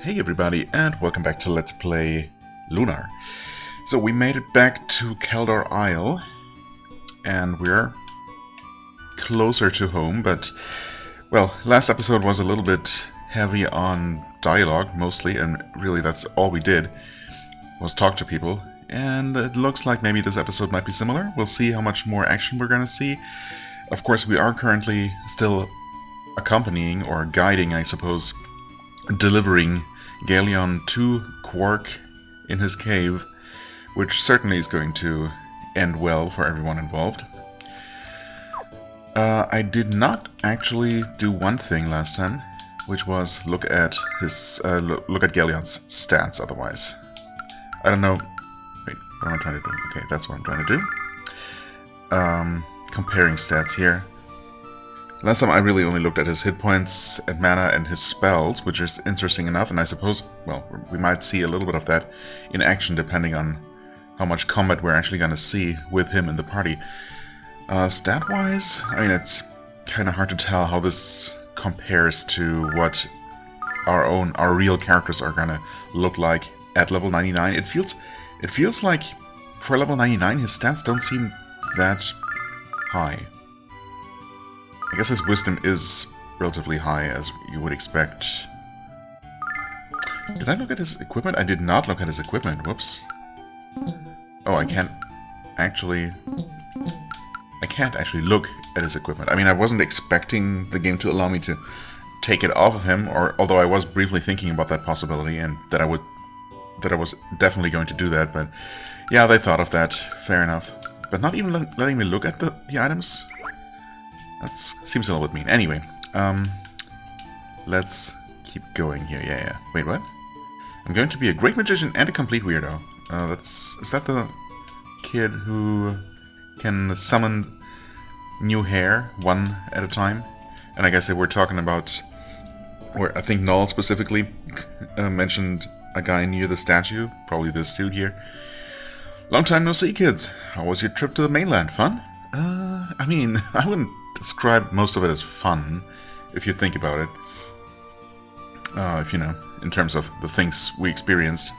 Hey everybody, and welcome back to Let's Play Lunar. So we made it back to Kaldor Isle, and we're closer to home, but, well, last episode was a little bit heavy on dialogue, mostly, and really that's all we did, was talk to people, and it looks like maybe this episode might be similar. We'll see how much more action we're gonna see. Of course, we are currently still accompanying, or guiding, I suppose, delivering Galeon to Quark in his cave, which certainly is going to end well for everyone involved. I did not actually do one thing last time, which was look at his look at Galeon's stats. Otherwise, I don't know. Wait, what am I trying to do? Okay, that's what I'm trying to do. Comparing stats here. Last time I really only looked at his hit points and mana and his spells, which is interesting enough, and I suppose, well, we might see a little bit of that in action depending on how much combat we're actually going to see with him in the party. Stat-wise, I mean, it's kind of hard to tell how this compares to what our real characters are going to look like at level 99. It feels like for level 99 his stats don't seem that high. I guess his wisdom is relatively high, as you would expect. Did I look at his equipment? I did not look at his equipment. Whoops. Oh, I can't actually look at his equipment. I mean, I wasn't expecting the game to allow me to take it off of him, although I was briefly thinking about that possibility, and that I was definitely going to do that, but yeah, they thought of that. Fair enough. But not even letting me look at the items? That seems a little bit mean. Anyway, let's keep going here. Yeah. Wait, what? I'm going to be a great magician and a complete weirdo. Is that the kid who can summon new hair one at a time? And I guess they were talking about, or I think Null specifically mentioned a guy near the statue, probably this dude here. Long time no see, kids. How was your trip to the mainland? Fun? I mean, I wouldn't describe most of it as fun, if you think about it. If you know, in terms of the things we experienced.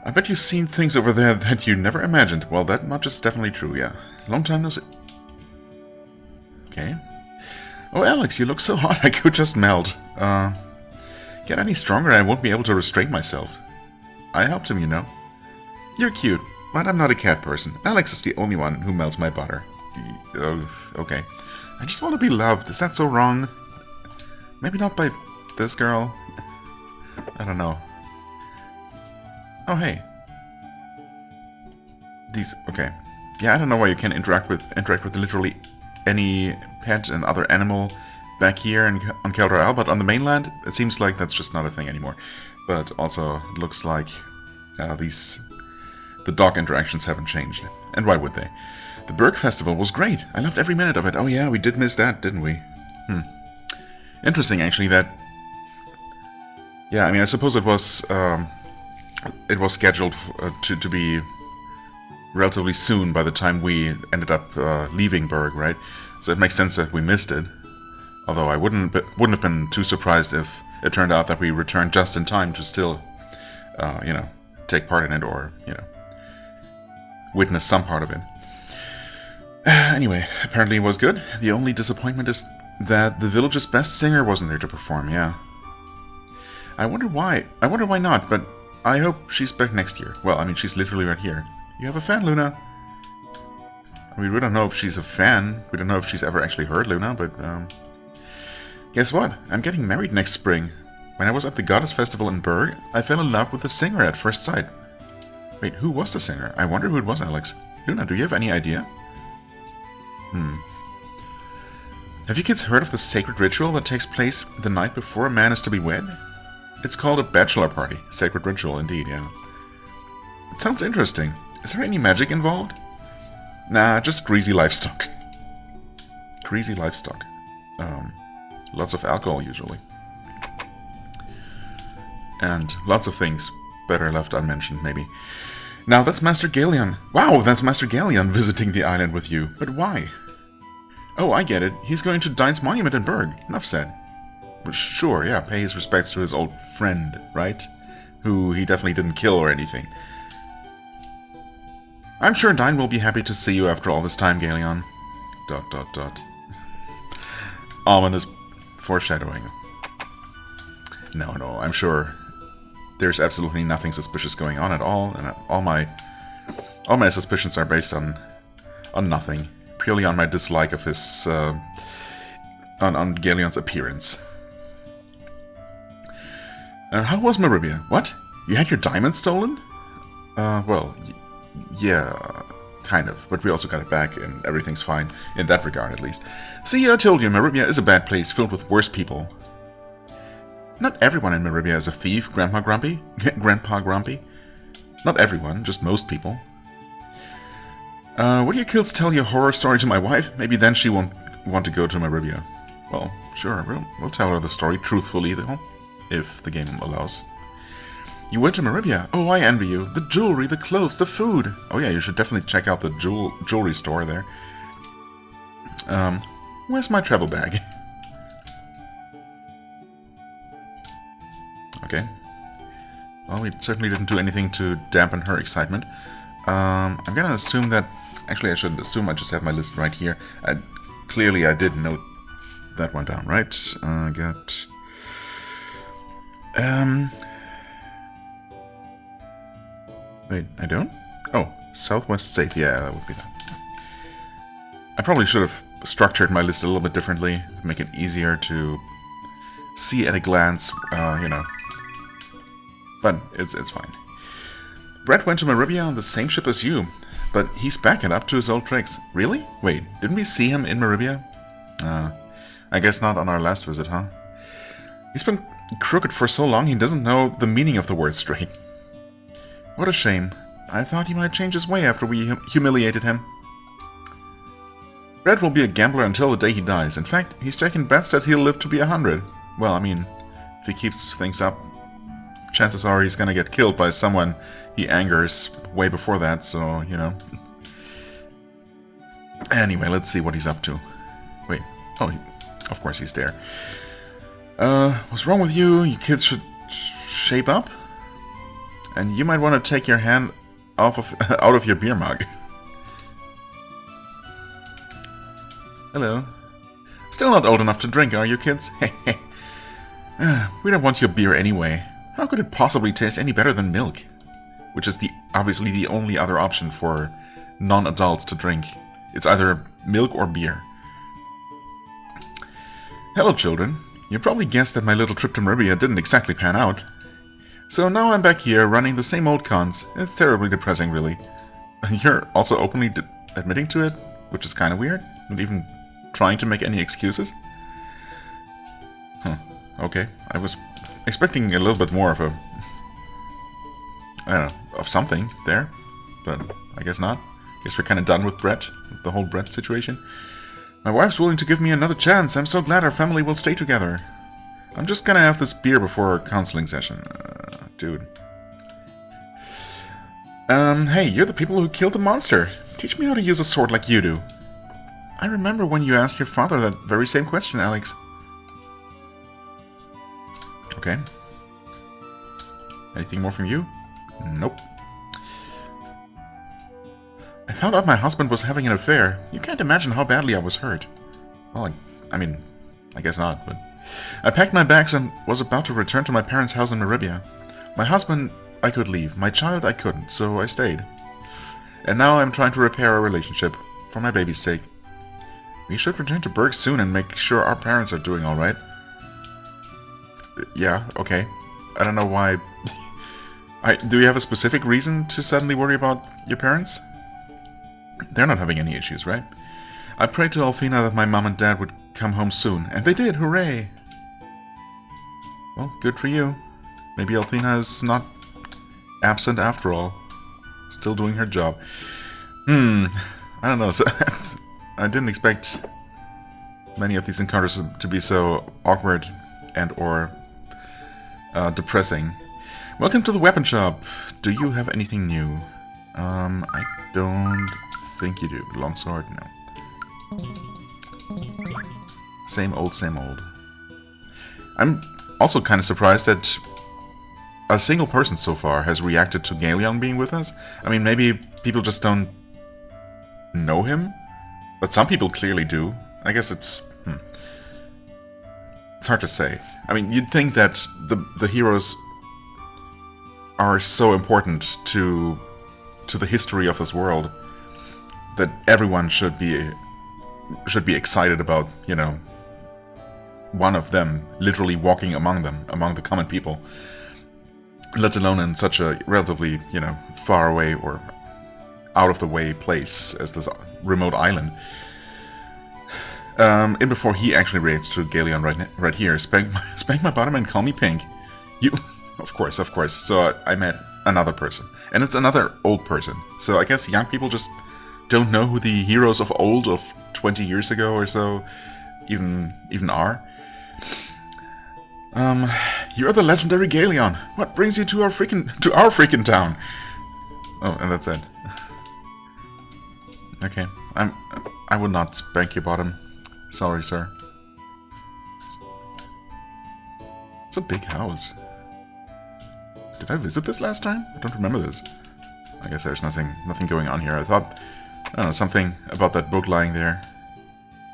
I bet you've seen things over there that you never imagined. Well, that much is definitely true, yeah. Long time no see. Okay. Oh, Alex, you look so hot, I could just melt. Get any stronger, I won't be able to restrain myself. I helped him, you know. You're cute, but I'm not a cat person. Alex is the only one who melts my butter. Oh, okay. I just want to be loved. Is that so wrong? Maybe not by this girl. I don't know. Oh, hey. These. Okay. Yeah, I don't know why you can't interact with literally any pet and other animal back here on Kaldor Isle, but on the mainland, it seems like that's just not a thing anymore. But also, it looks like the dog interactions haven't changed. And why would they? The Berg Festival was great. I loved every minute of it. Oh yeah, we did miss that, didn't we? Interesting, actually, that... Yeah, I mean, I suppose it was scheduled to be relatively soon by the time we ended up leaving Berg, right? So it makes sense that we missed it. Although I wouldn't have been too surprised if it turned out that we returned just in time to still, you know, take part in it, or, you know, witness some part of it. Anyway, apparently it was good. The only disappointment is that the village's best singer wasn't there to perform, yeah. I wonder why. I wonder why not, but I hope she's back next year. Well, I mean, she's literally right here. You have a fan, Luna. I mean, we don't know if she's a fan. We don't know if she's ever actually heard Luna, but, guess what? I'm getting married next spring. When I was at the Goddess Festival in Berg, I fell in love with the singer at first sight. Wait, who was the singer? I wonder who it was, Alex. Luna, do you have any idea? Have you kids heard of the sacred ritual that takes place the night before a man is to be wed? It's called a bachelor party. Sacred ritual, indeed, yeah. It sounds interesting. Is there any magic involved? Nah, just greasy livestock. Greasy livestock. Lots of alcohol, usually. And lots of things better left unmentioned, maybe. Now, that's Master Galeon. Wow, that's Master Galeon visiting the island with you. But why? Oh, I get it. He's going to Dine's monument in Berg. Enough said. sure, yeah, pay his respects to his old friend, right? Who he definitely didn't kill or anything. I'm sure Dine will be happy to see you after all this time, Galeon. ... Ominous foreshadowing. No, I'm sure there's absolutely nothing suspicious going on at all, and all my suspicions are based on nothing. Purely on my dislike of his, on Galeon's appearance. How was Maribia? What? You had your diamond stolen? Well, yeah, kind of. But we also got it back, and everything's fine, in that regard at least. See, I told you, Maribia is a bad place, filled with worse people. Not everyone in Maribia is a thief, Grandpa Grumpy. Grandpa Grumpy. Not everyone, just most people. Would your kids tell your horror story to my wife? Maybe then she won't want to go to Maribia. Well, sure, we'll tell her the story truthfully, though, if the game allows. You went to Maribia? Oh, I envy you. The jewelry, the clothes, the food. Oh yeah, you should definitely check out the jewelry store there. Where's my travel bag? Okay. Well, we certainly didn't do anything to dampen her excitement. I'm gonna assume that... Actually, I shouldn't assume, I just have my list right here. Clearly, I did note that one down, right? Got... Wait, I don't? Oh, Southwest Safe. Yeah, that would be that. I probably should have structured my list a little bit differently, make it easier to see at a glance, you know. But it's fine. Brett went to Maribia on the same ship as you, but he's back and up to his old tricks. Really? Wait, didn't we see him in Maribia? I guess not on our last visit, huh? He's been crooked for so long he doesn't know the meaning of the word straight. What a shame. I thought he might change his way after we humiliated him. Brett will be a gambler until the day he dies. In fact, he's taking bets that he'll live to be 100. Well, I mean, if he keeps things up, chances are he's gonna get killed by someone he angers way before that, so, you know. Anyway, let's see what he's up to. Wait. Oh, of course he's there. What's wrong with you? You kids should shape up? And you might want to take your hand out of your beer mug. Hello. Still not old enough to drink, are you, kids? We don't want your beer anyway. How could it possibly taste any better than milk? Which is obviously the only other option for non-adults to drink. It's either milk or beer. Hello, children. You probably guessed that my little trip to Maribia didn't exactly pan out. So now I'm back here running the same old cons. It's terribly depressing, really. You're also openly admitting to it, which is kind of weird. Not even trying to make any excuses. Huh. Okay. I was expecting a little bit more of a... I don't know, of something there. But I guess not. Guess we're kind of done with Brett. With the whole Brett situation. My wife's willing to give me another chance. I'm so glad our family will stay together. I'm just gonna have this beer before our counseling session. Dude. Hey, you're the people who killed the monster. Teach me how to use a sword like you do. I remember when you asked your father that very same question, Alex. Okay. Anything more from you? Nope. I found out my husband was having an affair. You can't imagine how badly I was hurt. Well, I mean, I guess not, but... I packed my bags and was about to return to my parents' house in Maribia. My husband, I could leave. My child, I couldn't, so I stayed. And now I'm trying to repair our relationship, for my baby's sake. We should return to Berg soon and make sure our parents are doing alright. Yeah, okay. I don't know why... Do you have a specific reason to suddenly worry about your parents? They're not having any issues, right? I prayed to Alfina that my mom and dad would come home soon, and they did, hooray! Well, good for you. Maybe Alfina is not absent after all. Still doing her job. I don't know. So I didn't expect many of these encounters to be so awkward and or depressing. Welcome to the weapon shop. Do you have anything new? I don't think you do. Longsword? No. Same old, same old. I'm also kind of surprised that a single person so far has reacted to Galeon being with us. I mean, maybe people just don't know him, but some people clearly do. I guess it's hard to say. I mean, you'd think that the heroes are so important to the history of this world that everyone should be excited about, you know, one of them literally walking among them, among the common people, let alone in such a relatively, you know, far away or out of the way place as this remote island. And before he actually reacts to Galeon right here, spank my bottom and call me Pink. You, of course. So I met another person, and it's another old person. So I guess young people just don't know who the heroes of old, of 20 years ago or so, even are. You're the legendary Galeon. What brings you to our freaking town? Oh, and that's it. Okay, I would not spank your bottom. Sorry, sir. It's a big house. Did I visit this last time? I don't remember this. I guess there's nothing going on here. I thought, I don't know, something about that book lying there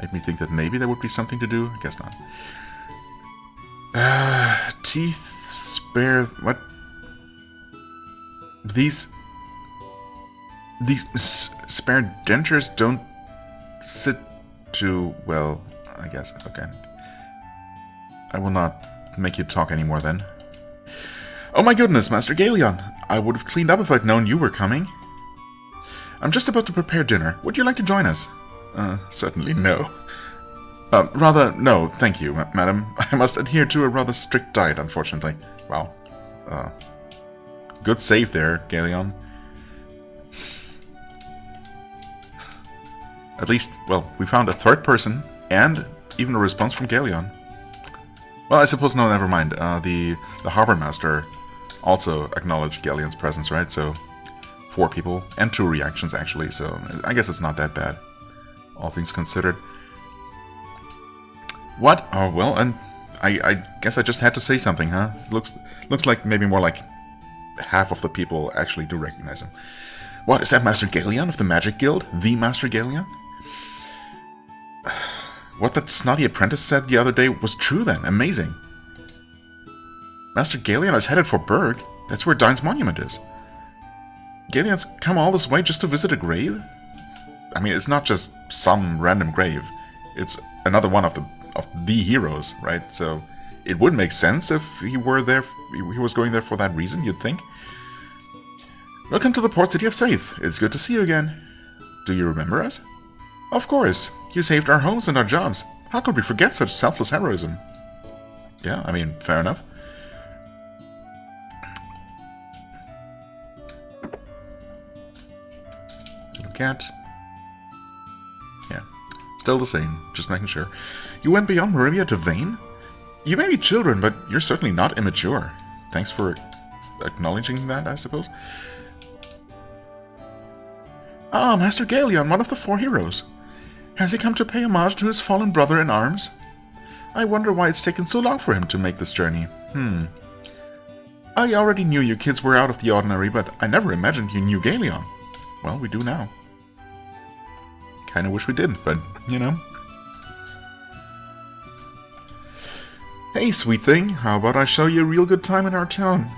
made me think that maybe there would be something to do. I guess not. Teeth, spare, what? These spare dentures don't sit too well, I guess. Okay. I will not make you talk anymore then. Oh my goodness, Master Galeon! I would have cleaned up if I'd known you were coming. I'm just about to prepare dinner. Would you like to join us? Certainly no. Rather, no, thank you, madam. I must adhere to a rather strict diet, unfortunately. Wow. Good save there, Galeon. At least, well, we found a third person, and even a response from Galeon. Well, I suppose, no, never mind. The Harbor Master also acknowledged Galeon's presence, right? So, 4 people, and 2 reactions, actually, so I guess it's not that bad, all things considered. What? Oh, well, and I guess I just had to say something, huh? Looks like maybe more like half of the people actually do recognize him. What, is that Master Galeon of the Magic Guild? The Master Galeon? What that snotty apprentice said the other day was true then. Amazing. Master Galeon is headed for Berg. That's where Dine's monument is. Galeon's come all this way just to visit a grave? I mean, it's not just some random grave. It's another one of the heroes, right? So it would make sense if he were there. He was going there for that reason, you'd think. Welcome to the port city of Saith. It's good to see you again. Do you remember us? Of course. You saved our homes and our jobs. How could we forget such selfless heroism? Yeah, I mean, fair enough. Little cat. Yeah. Still the same, just making sure. You went beyond Maribia to Vane? You may be children, but you're certainly not immature. Thanks for acknowledging that, I suppose. Ah, Master Galeon, one of the 4 heroes. Has he come to pay homage to his fallen brother in arms? I wonder why it's taken so long for him to make this journey. I already knew you kids were out of the ordinary, but I never imagined you knew Galeon. Well, we do now. Kinda wish we did, but, you know. Hey, sweet thing, how about I show you a real good time in our town?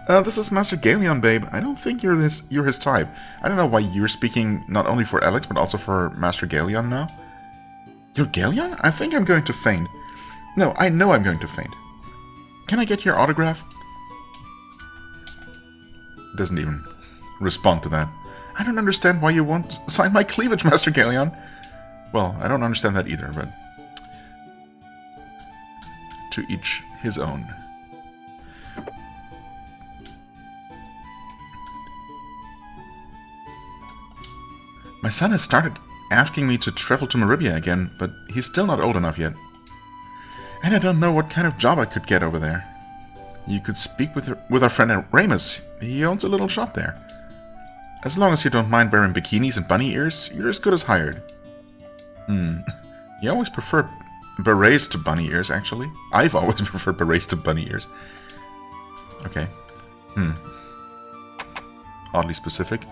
This is Master Galeon, babe. I don't think you're his type. I don't know why you're speaking not only for Alex, but also for Master Galeon now. You're Galeon? I think I'm going to faint. No, I know I'm going to faint. Can I get your autograph? Doesn't even respond to that. I don't understand why you won't sign my cleavage, Master Galeon. Well, I don't understand that either, but to each his own. My son has started asking me to travel to Maribia again, but he's still not old enough yet. And I don't know what kind of job I could get over there. You could speak with our friend Ramus. He owns a little shop there. As long as you don't mind wearing bikinis and bunny ears, you're as good as hired. You always prefer berets to bunny ears, actually. I've always preferred berets to bunny ears. Okay. Oddly specific.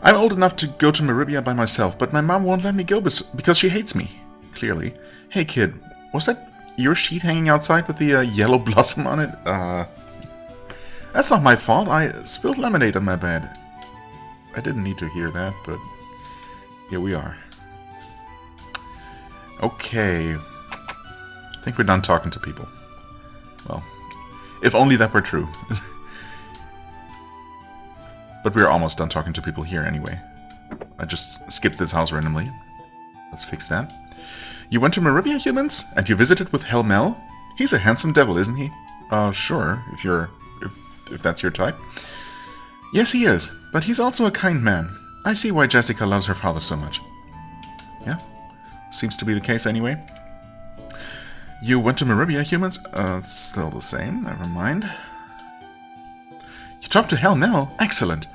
I'm old enough to go to Meribia by myself, but my mom won't let me go because she hates me. Clearly. Hey kid, was that your sheet hanging outside with the yellow blossom on it? That's not my fault. I spilled lemonade on my bed. I didn't need to hear that, but here we are. Okay. I think we're done talking to people. Well, if only that were true. But we're almost done talking to people here anyway. I just skipped this house randomly. Let's fix that. You went to Meribia, humans? And you visited with Helmel? He's a handsome devil, isn't he? Sure, if that's your type. Yes, he is, but he's also a kind man. I see why Jessica loves her father so much. Yeah, seems to be the case anyway. You went to Meribia, humans? Still the same, never mind. You talked to Helmel? Excellent.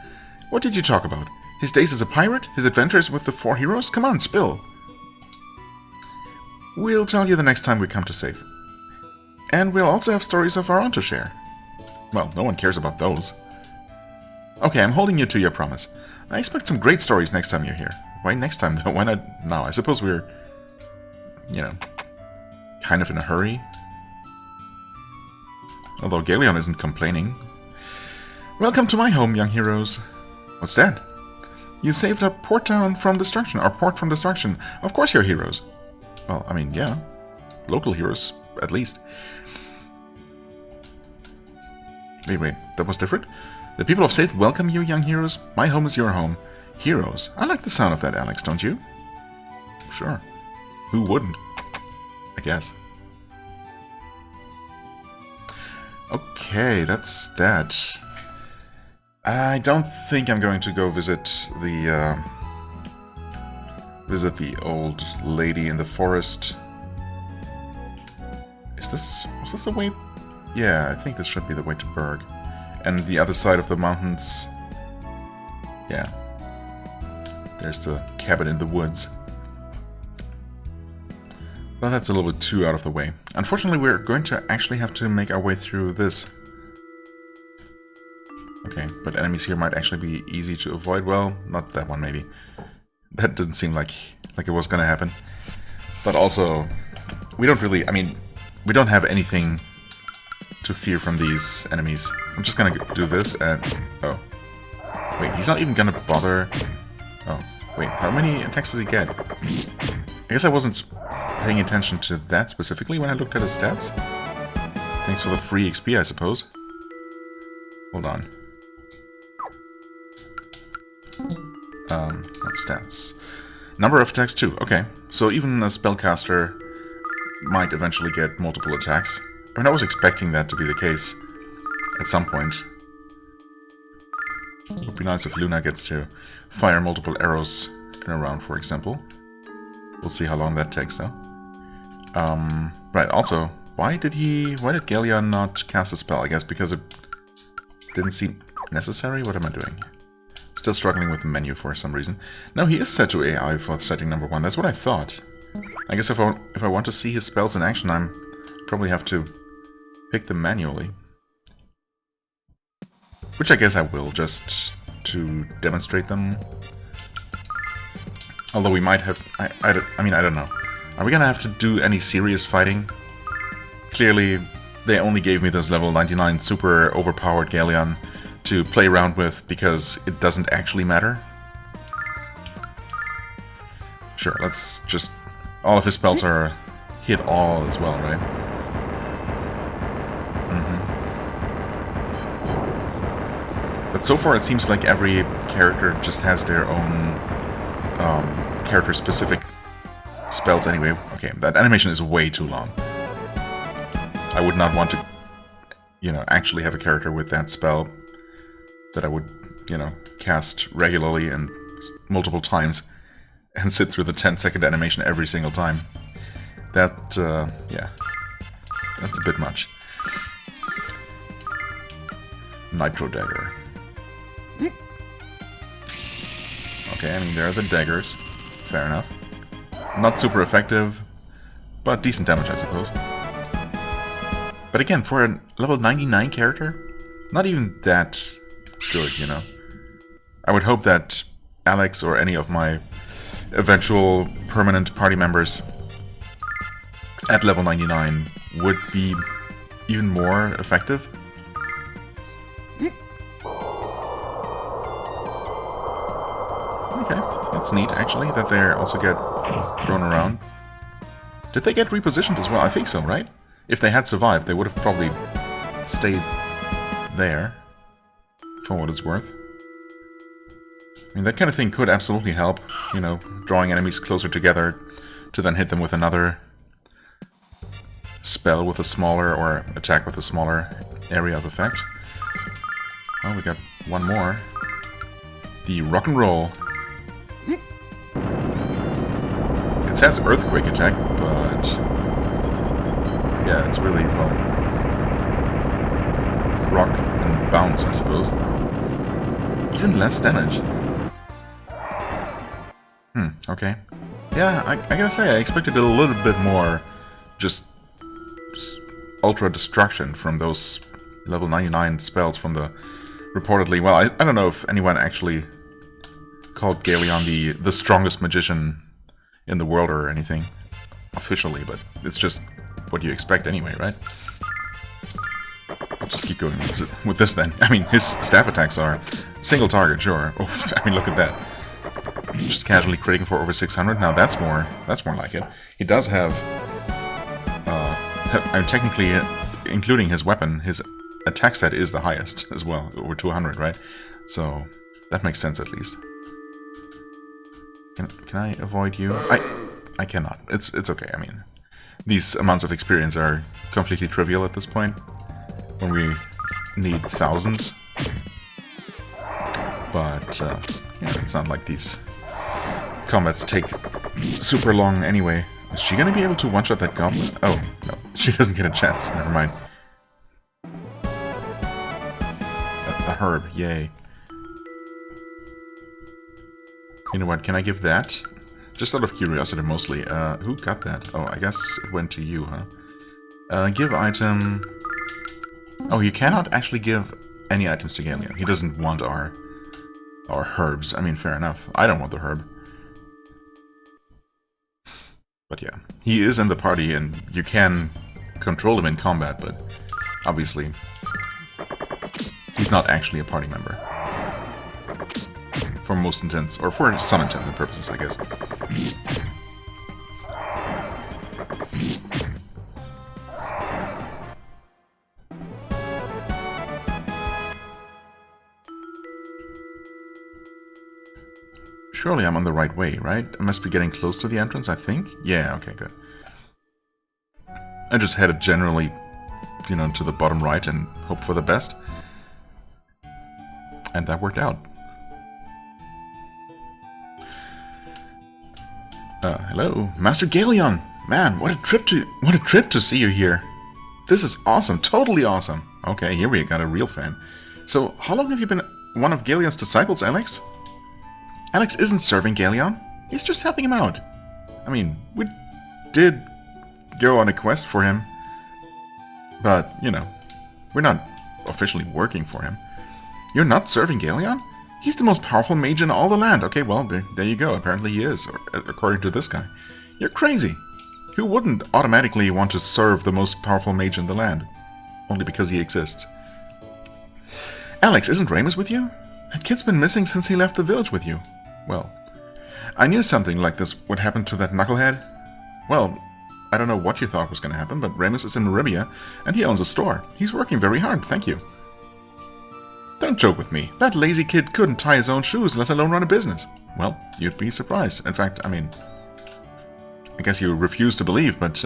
What did you talk about? His days as a pirate? His adventures with the 4 heroes? Come on, spill. We'll tell you the next time we come to Safe. And we'll also have stories of our own to share. Well, no one cares about those. Okay, I'm holding you to your promise. I expect some great stories next time you're here. Why next time though? Why not now? I suppose we're, you know, kind of in a hurry. Although Galeon isn't complaining. Welcome to my home, young heroes. What's that? You saved a port town from destruction, our port from destruction. Of course you're heroes. Well, I mean, yeah. Local heroes, at least. Wait, that was different? The people of Safe welcome you, young heroes. My home is your home. Heroes. I like the sound of that, Alex, don't you? Sure. Who wouldn't? I guess. Okay, that's that. I don't think I'm going to go visit the old lady in the forest. Was this the way? Yeah, I think this should be the way to Berg. And the other side of the mountains. Yeah. There's the cabin in the woods. Well, that's a little bit too out of the way. Unfortunately, we're going to actually have to make our way through this. Okay, but enemies here might actually be easy to avoid. Well, not that one, maybe. That didn't seem like it was gonna happen. But also, we don't really... I mean, we don't have anything to fear from these enemies. I'm just gonna do this and... Oh. Wait, he's not even gonna bother... Oh, wait, how many attacks does he get? I guess I wasn't paying attention to that specifically when I looked at his stats. Thanks for the free XP, I suppose. Hold on. Stats. Number of attacks, 2. Okay, so even a spellcaster might eventually get multiple attacks. I mean, I was expecting that to be the case at some point. It would be nice if Lunar gets to fire multiple arrows in a round, for example. We'll see how long that takes, though. Right, also, why did Galeon not cast a spell? I guess because it didn't seem necessary? What am I doing? Still struggling with the menu for some reason. No, he is set to AI for setting number 1. That's what I thought. I guess if I want to see his spells in action, I'm probably have to pick them manually. Which I guess I will, just to demonstrate them. Although we might have... I mean, I don't know. Are we gonna have to do any serious fighting? Clearly, they only gave me this level 99 super overpowered Galeon to play around with because it doesn't actually matter. Sure, let's just... All of his spells are hit all as well, right? But so far it seems like every character just has their own character-specific spells anyway. Okay, that animation is way too long. I would not want to, you know, actually have a character with that spell that I would, you know, cast regularly and multiple times and sit through the 10-second animation every single time. That, yeah, that's a bit much. Nitro Dagger. Okay, I mean, there are the daggers. Fair enough. Not super effective, but decent damage, I suppose. But again, for a level 99 character, not even that good, you know. I would hope that Alex or any of my eventual permanent party members at level 99 would be even more effective. Okay, that's neat, actually, that they also get thrown around. Did they get repositioned as well? I think so, right? If they had survived, they would have probably stayed there, for what it's worth. I mean, that kind of thing could absolutely help, you know, drawing enemies closer together to then hit them with another spell with a smaller, or attack with a smaller area of effect. Oh, we got one more. The rock and roll. It says earthquake attack, but yeah, it's really, well, rock and bounce, I suppose. Even less damage. Okay. Yeah, I gotta say, I expected a little bit more just ultra destruction from those level 99 spells from the reportedly, well, I don't know if anyone actually called Galeon the strongest magician in the world or anything officially, but it's just what you expect anyway, right? I'll just keep going with this then. I mean, his staff attacks are single target, sure. Oh, I mean, look at that. Just casually critting for over 600. Now that's more like it. He does have, technically, including his weapon, his attack set is the highest as well, over 200, right? So that makes sense at least. Can I avoid you? I cannot. It's okay. I mean, these amounts of experience are completely trivial at this point, when we need thousands. But yeah, it's not like these combats take super long anyway. Is she gonna be able to one-shot that goblin? Oh, no. She doesn't get a chance. Never mind. A herb. Yay. You know what? Can I give that? Just out of curiosity, mostly. Who got that? Oh, I guess it went to you, huh? Give item... Oh, you cannot actually give any items to Galeon. He doesn't want our herbs. I mean, fair enough. I don't want the herb. But yeah, he is in the party and you can control him in combat, but obviously he's not actually a party member. For most intents, or for some intents and purposes, I guess. Surely I'm on the right way, right? I must be getting close to the entrance, I think? Yeah, okay, good. I just headed generally, you know, to the bottom right and hope for the best. And that worked out. Hello, Master Galeon! Man, what a trip to see you here. This is awesome, totally awesome. Okay, here we got a real fan. So, how long have you been one of Galeon's disciples, Alex? Alex isn't serving Galeon. He's just helping him out. I mean, we did go on a quest for him. But, you know, we're not officially working for him. You're not serving Galeon? He's the most powerful mage in all the land. Okay, well, there you go. Apparently he is, or, according to this guy. You're crazy. Who wouldn't automatically want to serve the most powerful mage in the land? Only because he exists. Alex, isn't Ramus with you? That kid's been missing since he left the village with you. Well, I knew something like this would happen to that knucklehead. Well, I don't know what you thought was going to happen, but Ramus is in Maribia, and he owns a store. He's working very hard, thank you. Don't joke with me. That lazy kid couldn't tie his own shoes, let alone run a business. Well, you'd be surprised. In fact, I mean, I guess you refuse to believe, but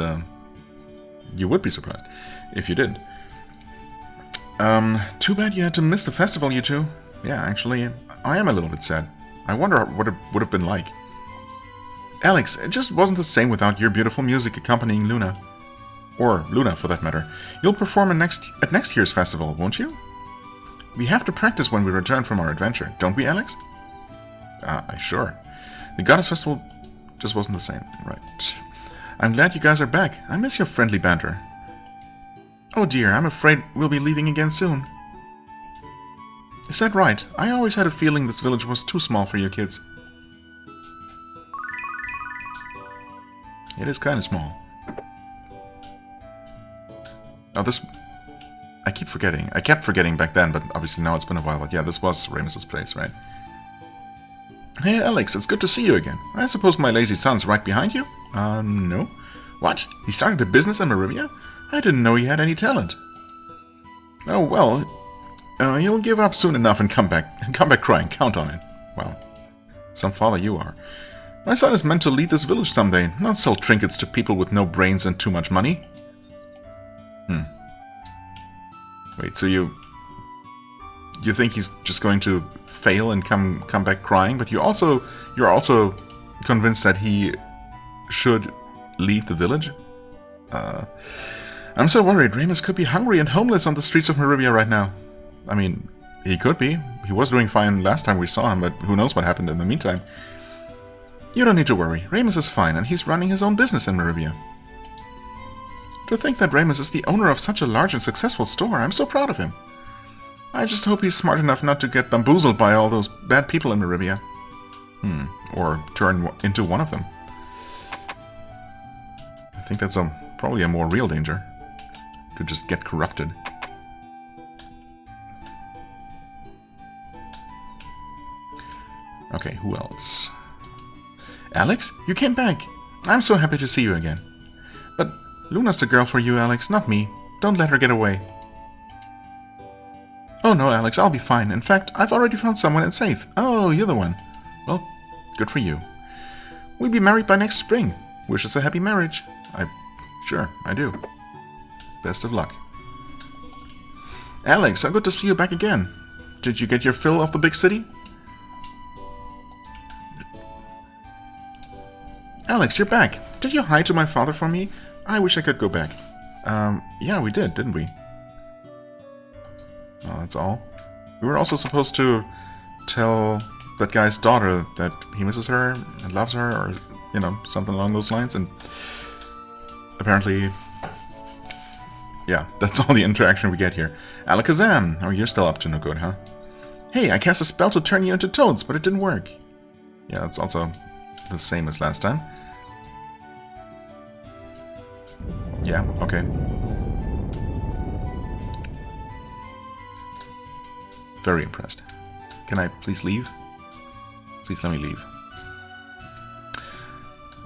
you would be surprised if you did. Too bad you had to miss the festival, you two. Yeah, actually, I am a little bit sad. I wonder what it would have been like. Alex, it just wasn't the same without your beautiful music accompanying Luna. Or Luna, for that matter. You'll perform at next year's festival, won't you? We have to practice when we return from our adventure, don't we, Alex? Sure. The Goddess Festival just wasn't the same. Right. I'm glad you guys are back. I miss your friendly banter. Oh dear, I'm afraid we'll be leaving again soon. Is that right? I always had a feeling this village was too small for you kids. It is kind of small. Oh, this... I keep forgetting. I kept forgetting back then, but obviously now it's been a while. But yeah, this was Remus's place, right? Hey, Alex, it's good to see you again. I suppose my lazy son's right behind you? No. What? He started a business in Marivia? I didn't know he had any talent. Oh, well, he'll give up soon enough and come back crying. Count on it. Well, some father you are. My son is meant to lead this village someday, not sell trinkets to people with no brains and too much money. Wait, so you think he's just going to fail and come back crying, but you're also convinced that he should lead the village? I'm so worried. Remus could be hungry and homeless on the streets of Marivia right now. I mean, he could be. He was doing fine last time we saw him, but who knows what happened in the meantime. You don't need to worry. Remus is fine, and he's running his own business in Marivia. To think that Remus is the owner of such a large and successful store, I'm so proud of him. I just hope he's smart enough not to get bamboozled by all those bad people in Marivia. Or turn into one of them. I think that's probably a more real danger. To just get corrupted. Okay, who else? Alex, you came back. I'm so happy to see you again. But Luna's the girl for you, Alex, not me. Don't let her get away. Oh no, Alex, I'll be fine. In fact, I've already found someone in safe. Oh, you're the one. Well, good for you. We'll be married by next spring. Wish us a happy marriage. Sure, I do. Best of luck. Alex, so good to see you back again. Did you get your fill of the big city? Alex, you're back. Did you hide to my father for me? I wish I could go back. Yeah, we did, didn't we? Oh, that's all. We were also supposed to tell that guy's daughter that he misses her and loves her, or, you know, something along those lines, and apparently, yeah, that's all the interaction we get here. Alakazam! Oh, you're still up to no good, huh? Hey, I cast a spell to turn you into toads, but it didn't work. Yeah, that's also the same as last time. Yeah, okay. Very impressed. Can I please leave? Please let me leave.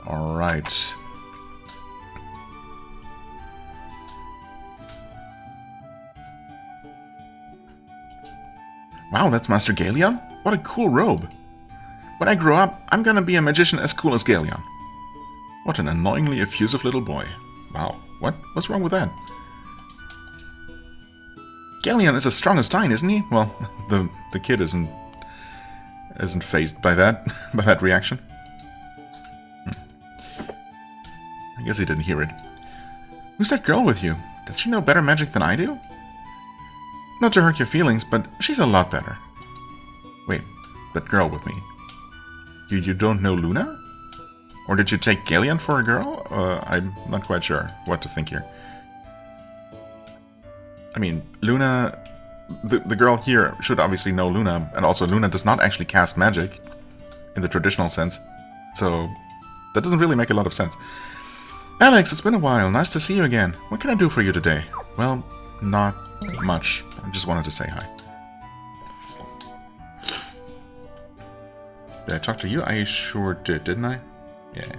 Alright. Wow, that's Master Galeon? What a cool robe. When I grow up, I'm gonna be a magician as cool as Galeon. What an annoyingly effusive little boy. Wow, what's wrong with that? Galeon is as strong as Dine, isn't he? Well, the kid isn't fazed by that by that reaction. I guess he didn't hear it. Who's that girl with you? Does she know better magic than I do? Not to hurt your feelings, but she's a lot better. Wait, that girl with me. You don't know Luna? Or did you take Galeon for a girl? I'm not quite sure what to think here. I mean, Luna... The girl here should obviously know Luna, and also Luna does not actually cast magic in the traditional sense. So, that doesn't really make a lot of sense. Alex, it's been a while. Nice to see you again. What can I do for you today? Well, not much. I just wanted to say hi. Did I talk to you? I sure did, didn't I? Yeah.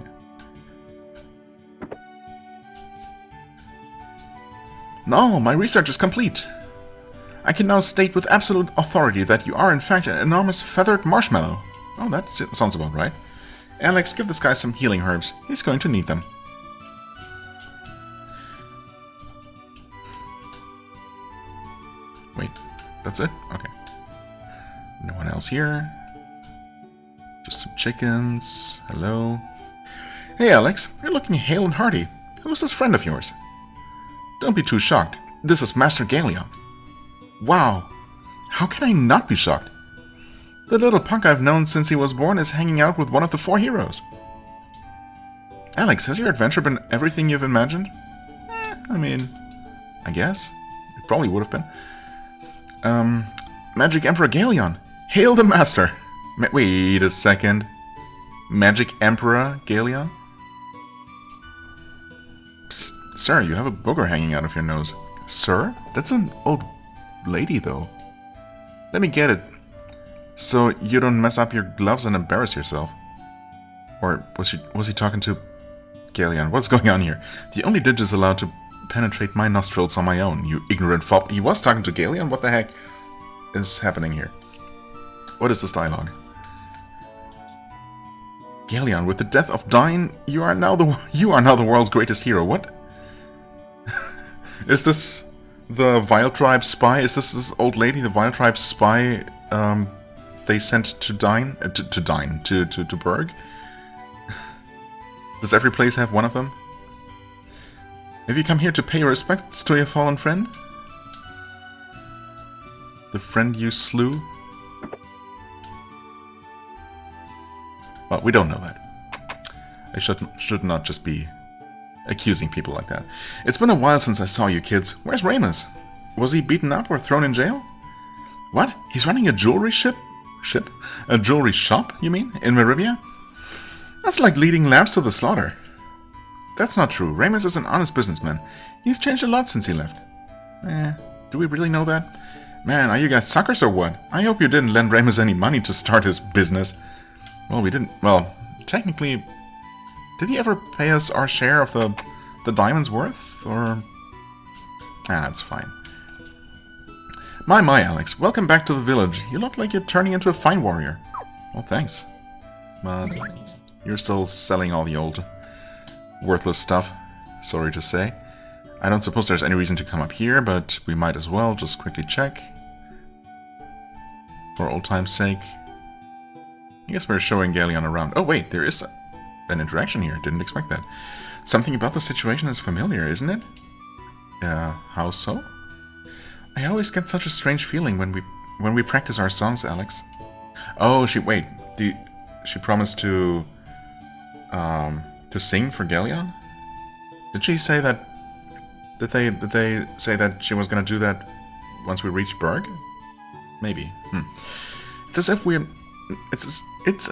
No, my research is complete. I can now state with absolute authority that you are in fact an enormous feathered marshmallow. Oh, that sounds about right. Alex, give this guy some healing herbs. He's going to need them. Wait, that's it? Okay. No one else here. Just some chickens. Hello. Hey, Alex, you're looking hale and hearty. Who's this friend of yours? Don't be too shocked. This is Master Galeon. Wow. How can I not be shocked? The little punk I've known since he was born is hanging out with one of the 4 heroes. Alex, has your adventure been everything you've imagined? I mean, I guess. It probably would have been. Magic Emperor Galeon! Hail the Master! Wait a second. Magic Emperor Galeon? Psst, sir, you have a booger hanging out of your nose. Sir? That's an old lady, though. Let me get it. So you don't mess up your gloves and embarrass yourself. Or was he talking to Galeon? What's going on here? The only digits allowed to penetrate my nostrils on my own, you ignorant fop. He was talking to Galeon? What the heck is happening here? What is this dialogue? Galeon, with the death of Dyne, you are now the world's greatest hero. What? Is this the Vile Tribe spy? Is this old lady, the Vile Tribe spy they sent to Dyne? To Berg? Does every place have one of them? Have you come here to pay your respects to your fallen friend? The friend you slew? Well, we don't know that. I should not just be accusing people like that. It's been a while since I saw you kids. Where's Ramus? Was he beaten up or thrown in jail? What? He's running a jewelry ship? A jewelry shop, you mean? In Meribia? That's like leading lambs to the slaughter. That's not true. Ramus is an honest businessman. He's changed a lot since he left. Do we really know that? Man, are you guys suckers or what? I hope you didn't lend Ramus any money to start his business. Well, we didn't. Well, technically, did he ever pay us our share of the diamond's worth? Or... it's fine. My, Alex. Welcome back to the village. You look like you're turning into a fine warrior. Well, thanks. But you're still selling all the old worthless stuff. Sorry to say. I don't suppose there's any reason to come up here, but we might as well just quickly check. For old time's sake. I guess we're showing Galeon around. Oh wait, there is an interaction here. Didn't expect that. Something about the situation is familiar, isn't it? How so? I always get such a strange feeling when we practice our songs, Alex. Oh, she promised to sing for Galeon? Did she say that? Did they say that she was gonna do that once we reach Berg? Maybe. It's as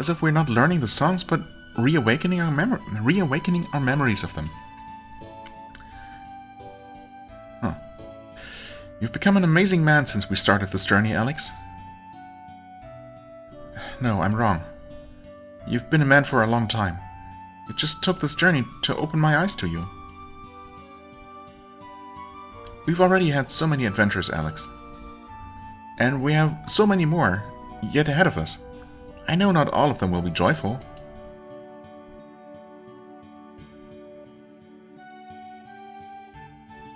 if we're not learning the songs, but reawakening our memories of them. Huh. You've become an amazing man since we started this journey, Alex. No, I'm wrong. You've been a man for a long time. It just took this journey to open my eyes to you. We've already had so many adventures, Alex. And we have so many more yet ahead of us. I know not all of them will be joyful.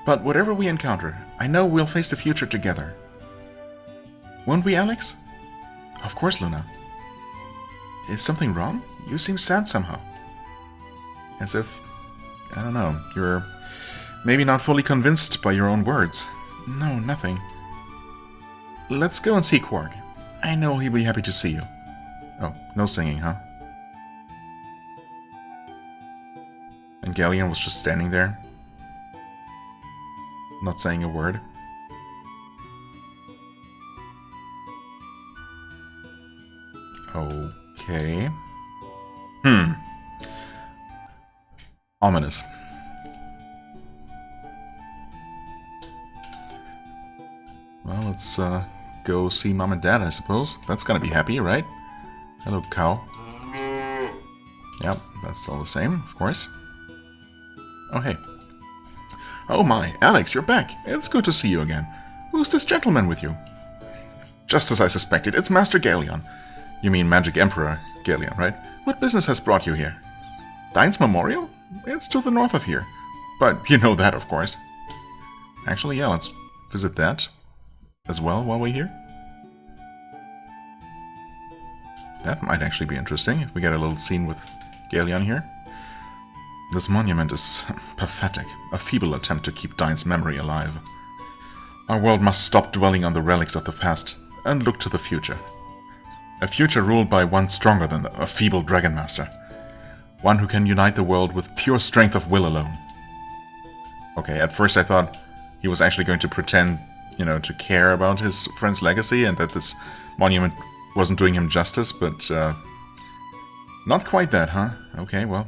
But whatever we encounter, I know we'll face the future together. Won't we, Alex? Of course, Luna. Is something wrong? You seem sad somehow. As if, I don't know, you're maybe not fully convinced by your own words. No, nothing. Let's go and see Quark. I know he'll be happy to see you. Oh, no singing, huh? And Galeon was just standing there, not saying a word. Okay. Ominous. Well, let's go see Mom and Dad, I suppose. That's gonna be happy, right? Hello, cow. Yep, that's all the same, of course. Oh, hey. Oh my, Alex, you're back. It's good to see you again. Who's this gentleman with you? Just as I suspected, it's Master Galeon. You mean Magic Emperor Galeon, right? What business has brought you here? Dyne's Memorial? It's to the north of here. But you know that, of course. Actually, yeah, let's visit that as well while we're here. That might actually be interesting if we get a little scene with Galeon here. This monument is pathetic, a feeble attempt to keep Dyne's memory alive. Our world must stop dwelling on the relics of the past and look to the future. A future ruled by one stronger than a feeble Dragon Master. One who can unite the world with pure strength of will alone. Okay, at first I thought he was actually going to pretend, you know, to care about his friend's legacy and that this monument wasn't doing him justice, but not quite that, huh? Okay, well.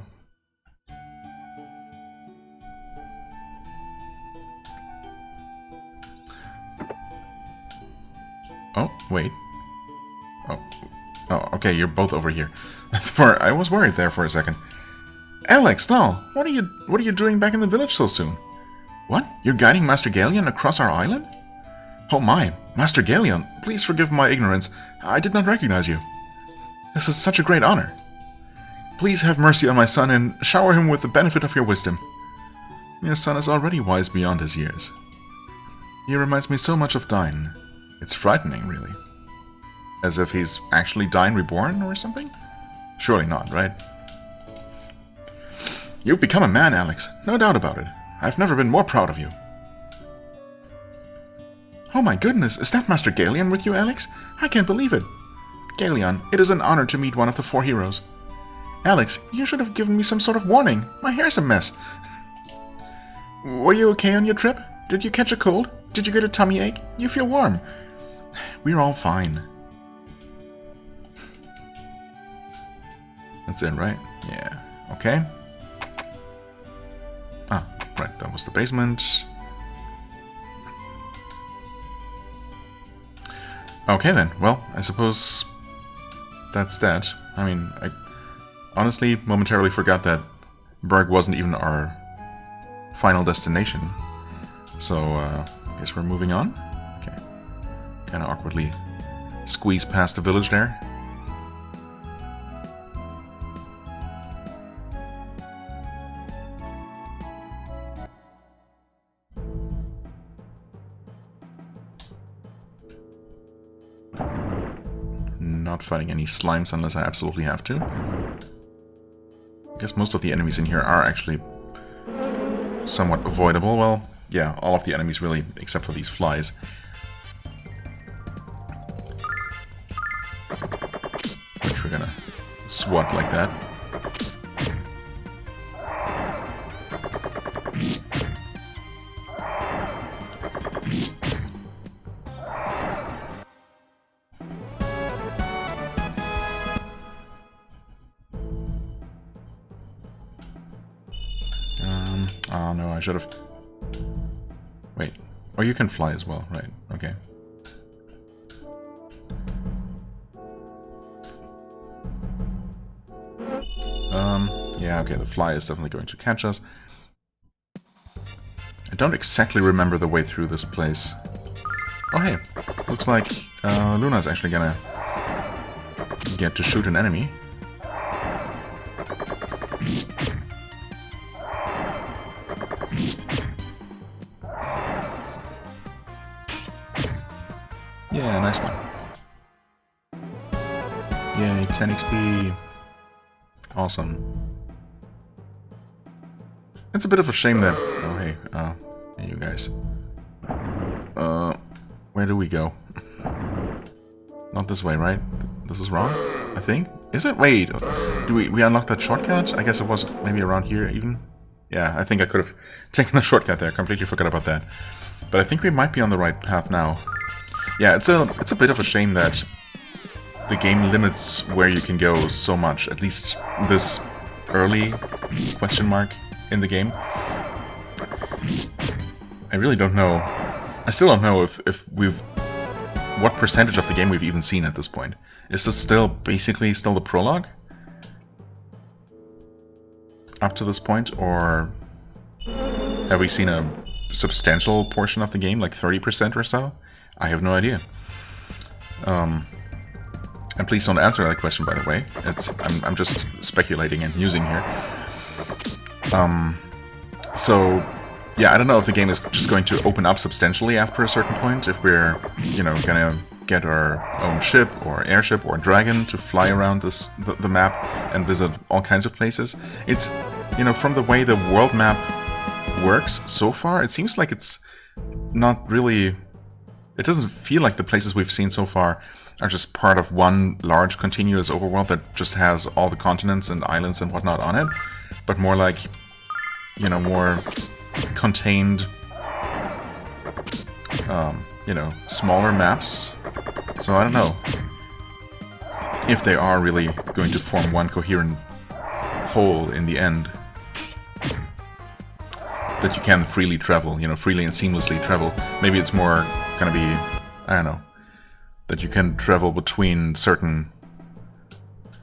Oh, wait. Oh, okay, you're both over here. I was worried there for a second. Alex, no, what are you doing back in the village so soon? What? You're guiding Master Galeon across our island? Oh my, Master Galeon, please forgive my ignorance. I did not recognize you. This is such a great honor. Please have mercy on my son and shower him with the benefit of your wisdom. Your son is already wise beyond his years. He reminds me so much of Dine. It's frightening, really. As if he's actually Dine reborn or something? Surely not, right? You've become a man, Alex. No doubt about it. I've never been more proud of you. Oh my goodness, is that Master Galeon with you, Alex? I can't believe it. Galeon, it is an honor to meet one of the four heroes. Alex, you should have given me some sort of warning. My hair's a mess. Were you okay on your trip? Did you catch a cold? Did you get a tummy ache? You feel warm. We're all fine. That's it, right? Yeah. Okay. Ah, right, that was the basement. Okay then, well, I suppose that's that. I mean, I honestly momentarily forgot that Berg wasn't even our final destination. So, I guess we're moving on. Okay. Kind of awkwardly squeeze past the village there. Not fighting any slimes unless I absolutely have to. I guess most of the enemies in here are actually somewhat avoidable. Well, yeah, all of the enemies really, except for these flies. Which we're gonna swat like that. Oh no, I should have... Wait. Oh, you can fly as well, right, okay. Yeah, okay, the fly is definitely going to catch us. I don't exactly remember the way through this place. Oh hey, looks like Lunar's actually gonna get to shoot an enemy. Yeah, nice one. Yay, 10 XP. Awesome. It's a bit of a shame that... Oh, hey. Hey, you guys. Where do we go? Not this way, right? This is wrong, I think? Is it? Wait. Do we unlock that shortcut? I guess it was maybe around here, even? Yeah, I think I could have taken a shortcut there. Completely forgot about that. But I think we might be on the right path now. Yeah, it's a bit of a shame that the game limits where you can go so much, at least this early question mark in the game. I really don't know. I still don't know if we've... what percentage of the game we've even seen at this point. Is this still basically still the prologue? Up to this point, or have we seen a substantial portion of the game, like 30% or so? I have no idea. And please don't answer that question, by the way. I'm just speculating and musing here. So, yeah, I don't know if the game is just going to open up substantially after a certain point, if we're, you know, gonna get our own ship, or airship, or dragon to fly around the map and visit all kinds of places. It's, you know, from the way the world map works so far, it seems like it's not really... It doesn't feel like the places we've seen so far are just part of one large continuous overworld that just has all the continents and islands and whatnot on it, but more like, you know, more contained, you know, smaller maps. So I don't know if they are really going to form one coherent whole in the end. That you can freely travel, you know, freely and seamlessly travel. Maybe it's more gonna be, I don't know, that you can travel between certain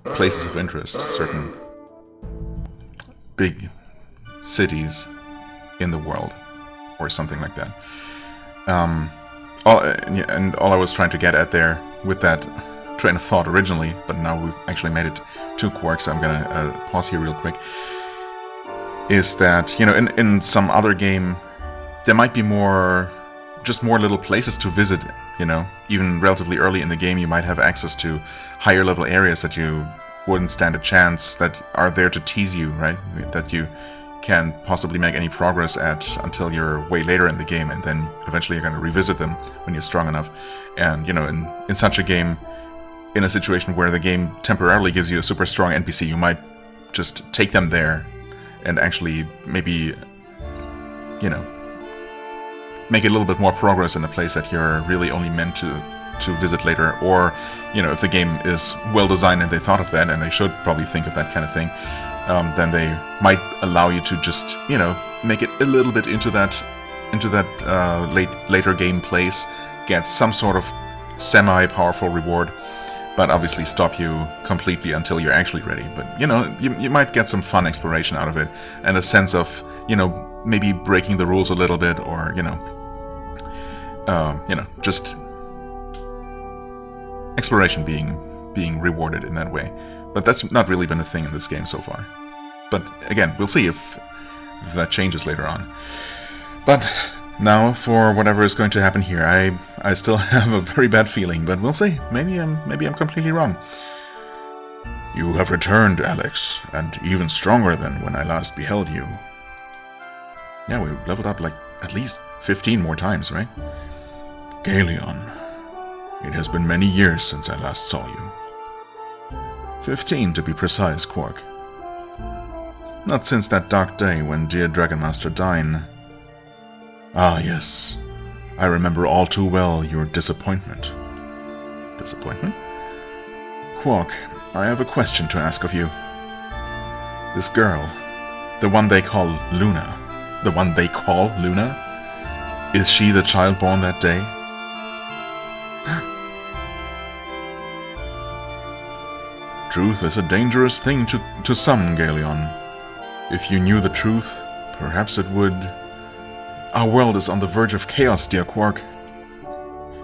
places of interest, certain big cities in the world, or something like that. All I was trying to get at there with that train of thought originally, but now we've actually made it to Quark, so I'm gonna pause here real quick, is that, you know, in some other game, there might be just more little places to visit, you know. Even relatively early in the game, you might have access to higher level areas that you wouldn't stand a chance, that are there to tease you, right? That you can possibly make any progress at until you're way later in the game, and then eventually you're going to revisit them when you're strong enough. And, you know, in such a game, in a situation where the game temporarily gives you a super strong NPC, you might just take them there and actually maybe, you know, make a little bit more progress in a place that you're really only meant to visit later. Or, you know, if the game is well designed and they thought of that, and they should probably think of that kind of thing, then they might allow you to just, you know, make it a little bit into that later game place, get some sort of semi-powerful reward, but obviously stop you completely until you're actually ready. But, you know, you might get some fun exploration out of it, and a sense of, you know, maybe breaking the rules a little bit, or, you know, just exploration being rewarded in that way. But that's not really been a thing in this game so far. But again, we'll see if that changes later on. But now, for whatever is going to happen here, I still have a very bad feeling, but we'll see. Maybe I'm completely wrong. You have returned, Alex, and even stronger than when I last beheld you. Yeah, we leveled up like at least 15 more times, right? Galeon, it has been many years since I last saw you. 15 to be precise, Quark. Not since that dark day when dear Dragon Master died. Ah, yes. I remember all too well your disappointment. Disappointment? Quark, I have a question to ask of you. This girl, the one they call Luna, is she the child born that day? Truth is a dangerous thing to some, Galeon. If you knew the truth, perhaps it would... Our world is on the verge of chaos, dear Quark.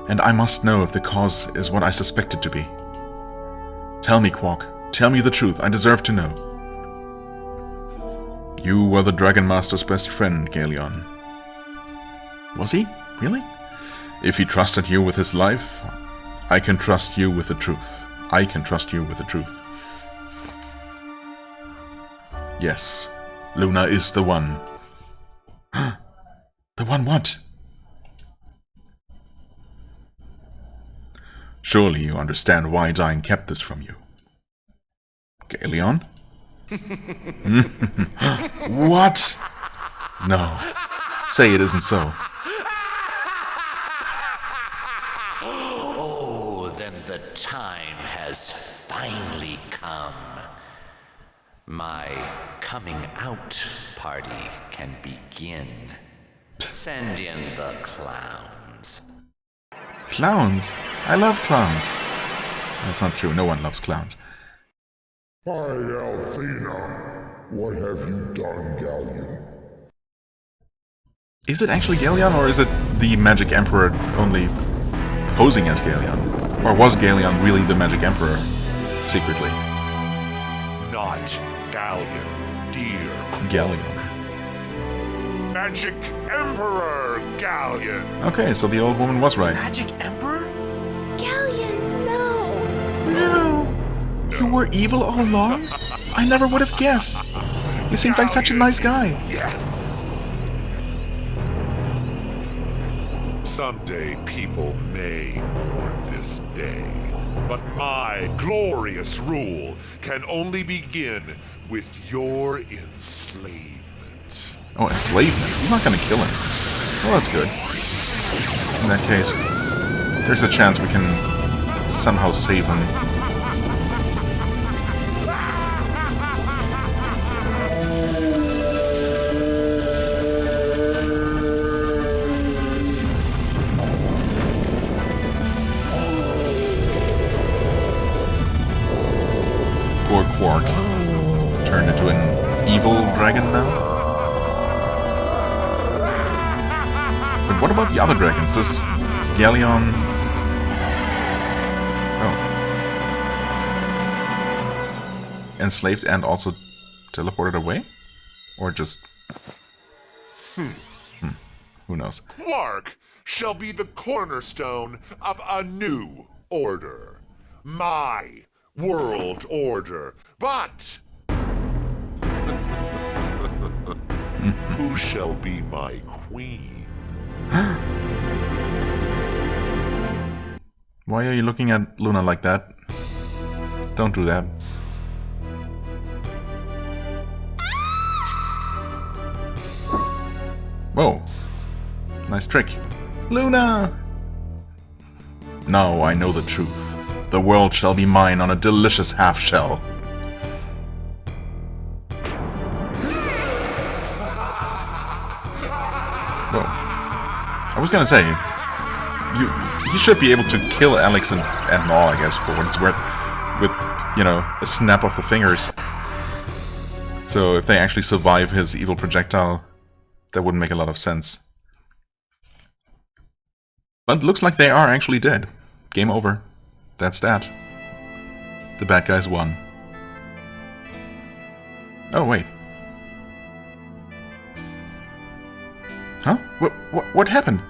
And I must know if the cause is what I suspect it to be. Tell me, Quark. Tell me the truth. I deserve to know. You were the Dragon Master's best friend, Galeon. Was he? Really? If he trusted you with his life, I can trust you with the truth. I can trust you with the truth. Yes, Luna is the one. The one what? Surely you understand why Dyne kept this from you. Galeon? What? No. Say it isn't so. Oh, then the time has finally come. My coming out party can begin. Send in the clowns. Clowns? I love clowns. That's not true. No one loves clowns. Hi, Althena. What have you done, Galleon? Is it actually Galeon, or is it the Magic Emperor only posing as Galeon? Or was Galeon really the Magic Emperor, secretly? Not Galleon, dear. Galeon. Magic Emperor Galleon. Okay, so the old woman was right. Magic Emperor? Galleon, no! No! You were evil all along? I never would have guessed. You seemed like such a nice guy. Yes. Someday people may mourn this day, but my glorious rule can only begin with your enslavement. Oh, enslavement. He's not gonna kill him. Well, that's good. In that case, there's a chance we can somehow save him. Poor Quark. Turned into an evil dragon now? But what about the other dragons? Does Galleon... Oh. Enslaved and also teleported away? Or just... Who knows? Quark shall be the cornerstone of a new order. My world order. But... who shall be my queen? Why are you looking at Lunar like that? Don't do that. Whoa. Nice trick. Luna! Now I know the truth. The world shall be mine on a delicious half-shell. Whoa. I was gonna say, he should be able to kill Alex and Maul, I guess, for what it's worth, with, you know, a snap of the fingers. So if they actually survive his evil projectile, that wouldn't make a lot of sense. But it looks like they are actually dead. Game over. That's that. The bad guys won. Oh, wait. Huh? What happened?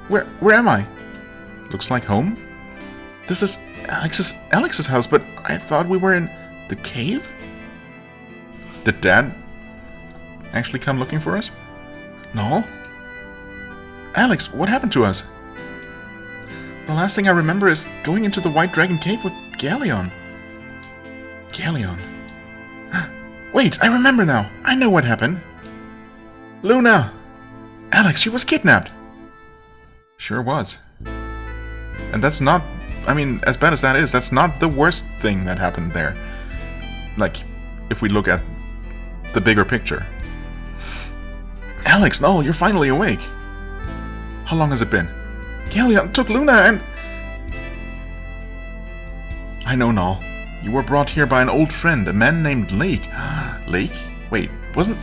Where am I? Looks like home? This is Alex's house, but I thought we were in the cave? Did Dad actually come looking for us? No? Alex, what happened to us? The last thing I remember is going into the White Dragon Cave with Galleon. Galleon. Wait, I remember now. I know what happened. Luna! Alex, she was kidnapped. Sure was. And that's not... I mean, as bad as that is, that's not the worst thing that happened there. Like, if we look at the bigger picture. Alex, no, you're finally awake. How long has it been? Galleon took Luna and... I know, Null. You were brought here by an old friend, a man named Lake. Lake? Wait, wasn't...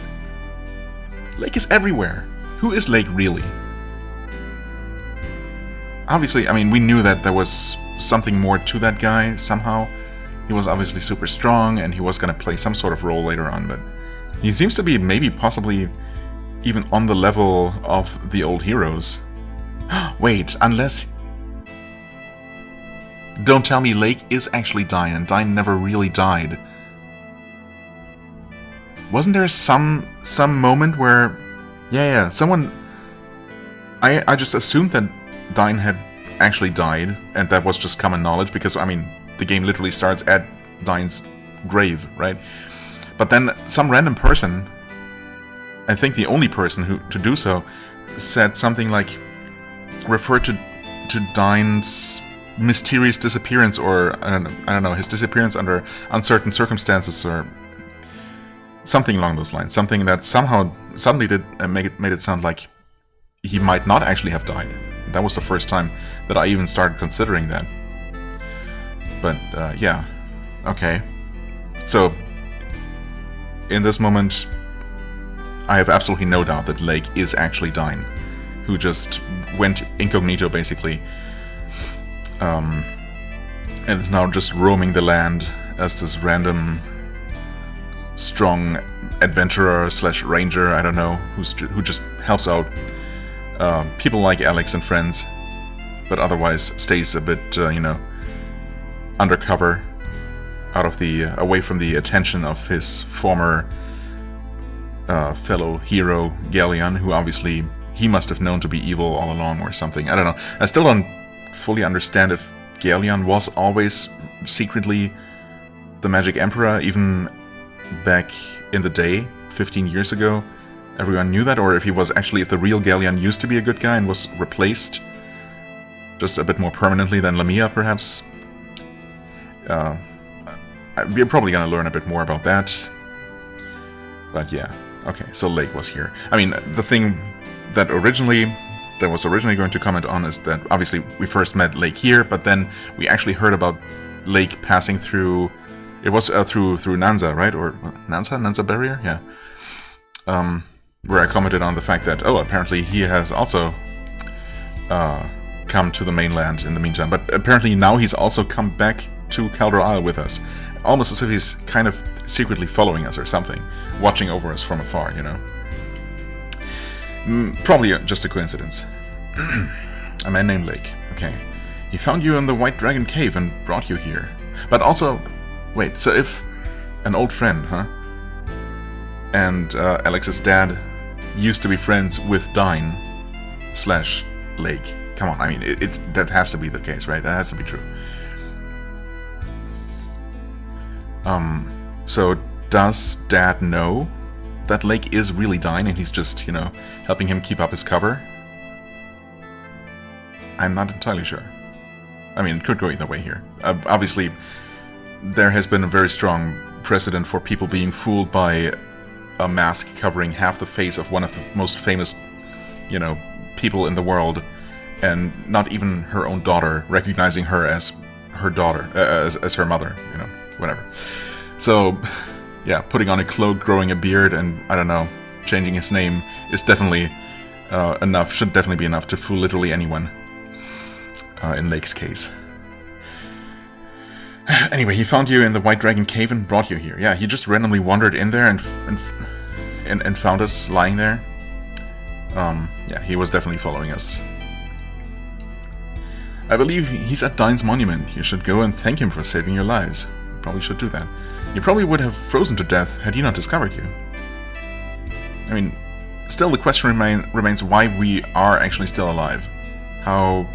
Lake is everywhere. Who is Lake, really? Obviously, I mean, we knew that there was something more to that guy, somehow. He was obviously super strong, and he was gonna play some sort of role later on, but... He seems to be maybe possibly even on the level of the old heroes. Wait, unless... Don't tell me Lake is actually Dyne, and Dyne never really died. Wasn't there some moment where... Yeah, someone... I just assumed that Dyne had actually died, and that was just common knowledge, because, I mean, the game literally starts at Dyne's grave, right? But then some random person, I think the only person who to do so, said something like... referred to Dyne's mysterious disappearance, or I don't know, his disappearance under uncertain circumstances, or something along those lines. Something that somehow suddenly made it sound like he might not actually have died. That was the first time that I even started considering that. But yeah, okay. So in this moment, I have absolutely no doubt that Lake is actually Dyne, who just went incognito, basically, and is now just roaming the land as this random, strong adventurer / ranger, I don't know, who just helps out people like Alex and friends, but otherwise stays a bit, you know, undercover, out of the away from the attention of his former fellow hero Galleon, who obviously he must have known to be evil all along or something. I don't know. I still don't fully understand if Galeon was always secretly the Magic Emperor, even back in the day, 15 years ago. Everyone knew that, or if the real Galeon used to be a good guy and was replaced just a bit more permanently than Lamia, perhaps. We're probably gonna learn a bit more about that. But yeah, okay, so Lake was here. I mean, the thing that was originally going to comment on is that obviously we first met Lake here, but then we actually heard about Lake passing through. It was through Nanza, right? Or Nanza barrier, yeah. Where I commented on the fact that apparently he has also come to the mainland in the meantime, but apparently now he's also come back to Caldor Isle with us, almost as if he's kind of secretly following us or something, watching over us from afar, you know. Probably just a coincidence. A man named Lake. Okay. He found you in the White Dragon Cave and brought you here. But also... Wait, so if... An old friend, huh? And Alex's dad used to be friends with Dine / Lake. Come on, I mean, that has to be the case, right? That has to be true. So does Dad know that Lake is really Dine and he's just, you know, helping him keep up his cover? I'm not entirely sure. I mean, it could go either way here. Obviously, there has been a very strong precedent for people being fooled by a mask covering half the face of one of the most famous, you know, people in the world, and not even her own daughter recognizing her as her daughter, as her mother, you know, whatever. So, yeah, putting on a cloak, growing a beard, and, I don't know, changing his name is definitely should definitely be enough to fool literally anyone, in Lake's case. Anyway, he found you in the White Dragon Cave and brought you here. Yeah, he just randomly wandered in there and found us lying there. Yeah, he was definitely following us. I believe he's at Dine's monument. You should go and thank him for saving your lives. You probably should do that. You probably would have frozen to death had he not discovered you. I mean, still the question remains why we are actually still alive. How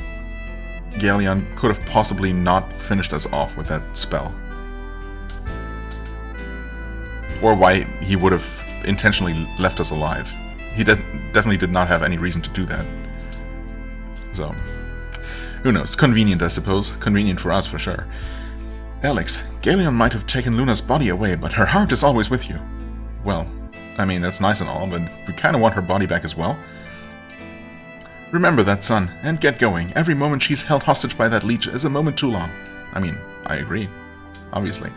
Galeon could have possibly not finished us off with that spell. Or why he would have intentionally left us alive. He definitely did not have any reason to do that. So, who knows? Convenient, I suppose. Convenient for us, for sure. Alex, Galeon might have taken Luna's body away, but her heart is always with you. Well, I mean, that's nice and all, but we kind of want her body back as well. Remember that, son, and get going. Every moment she's held hostage by that leech is a moment too long. I mean, I agree. Obviously.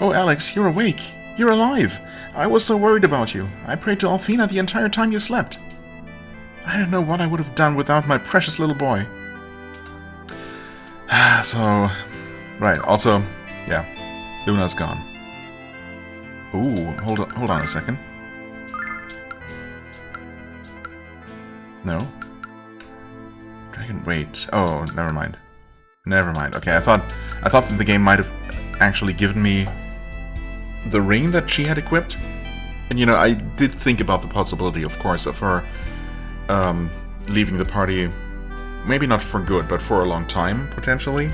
Oh, Alex, you're awake. You're alive. I was so worried about you. I prayed to Alfina the entire time you slept. I don't know what I would have done without my precious little boy. So, right, also, yeah, Luna's gone. Ooh, hold on a second. No? Dragon, wait. Oh, never mind. Never mind. Okay, I thought that the game might have actually given me the ring that she had equipped. And, you know, I did think about the possibility, of course, of her leaving the party, maybe not for good, but for a long time, potentially.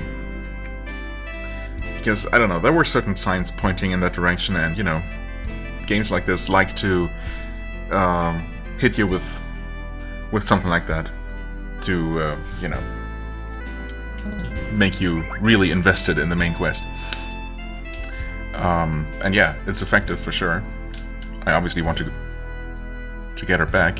Because, I don't know, there were certain signs pointing in that direction, and, you know, games like this like to hit you with something like that to, you know, make you really invested in the main quest. And yeah, it's effective for sure. I obviously want to get her back.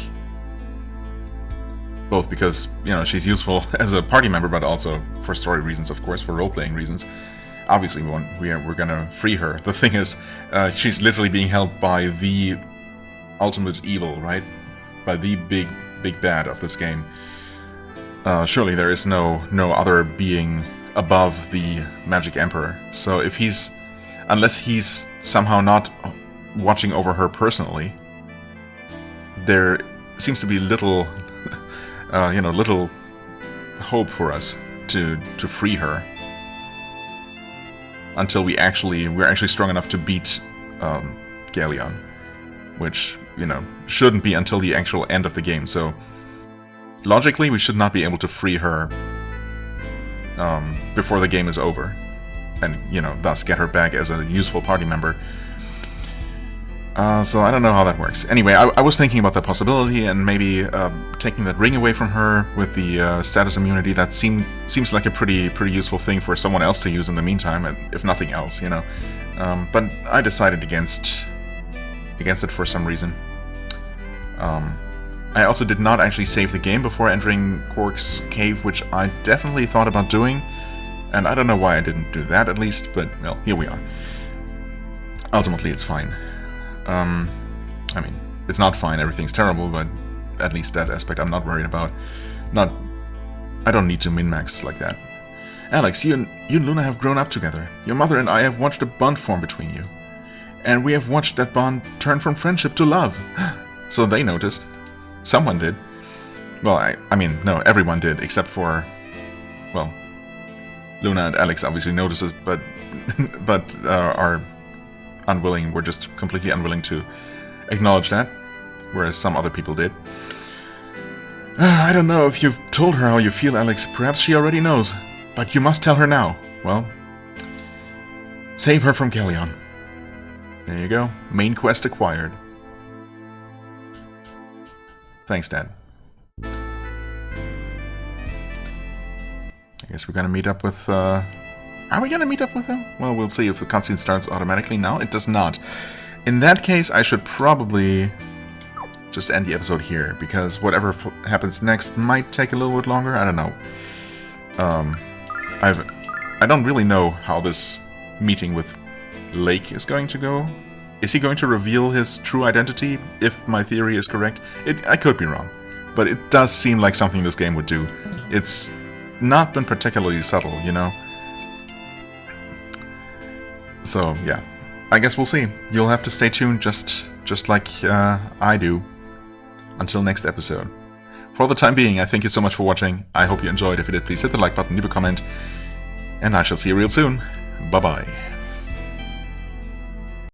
Both because, you know, she's useful as a party member, but also for story reasons, of course, for role-playing reasons. Obviously, we're gonna free her. The thing is, she's literally being held by the ultimate evil, right? By the big bad of this game. Surely there is no other being above the Magic Emperor. So if unless he's somehow not watching over her personally, there seems to be little, you know, little hope for us to free her until we're actually strong enough to beat Galeon. which, you know, shouldn't be until the actual end of the game, so logically we should not be able to free her before the game is over, and, you know, thus get her back as a useful party member. So I don't know how that works. Anyway, I was thinking about that possibility, and maybe taking that ring away from her with the status immunity. That seems like a pretty useful thing for someone else to use in the meantime, if nothing else, you know. But I decided against it for some reason. I also did not actually save the game before entering Quark's cave, which I definitely thought about doing, and I don't know why I didn't do that at least, but, well, here we are. Ultimately, it's fine. I mean, it's not fine, everything's terrible, but at least that aspect I'm not worried about. I don't need to min-max like that. Alex, you and Luna have grown up together. Your mother and I have watched a bond form between you. And we have watched that bond turn from friendship to love. So they noticed. Someone did. Well, I mean, no, everyone did, except for, well, Luna and Alex obviously notices, but are unwilling, were just completely unwilling to acknowledge that, whereas some other people did. I don't know if you've told her how you feel, Alex. Perhaps she already knows, but you must tell her now. Well, save her from Galleon. There you go. Main quest acquired. Thanks, Dad. I guess we're gonna meet up with, Are we gonna meet up with them? Well, we'll see if the cutscene starts automatically now. It does not. In that case, I should probably just end the episode here, because whatever happens next might take a little bit longer. I don't know. I don't really know how this meeting with Lake is going to go. Is he going to reveal his true identity, if my theory is correct? I could be wrong, but it does seem like something this game would do. It's not been particularly subtle, you know? So, yeah. I guess we'll see. You'll have to stay tuned just like I do. Until next episode. For the time being, I thank you so much for watching. I hope you enjoyed. If you did, please hit the like button, leave a comment, and I shall see you real soon. Bye-bye.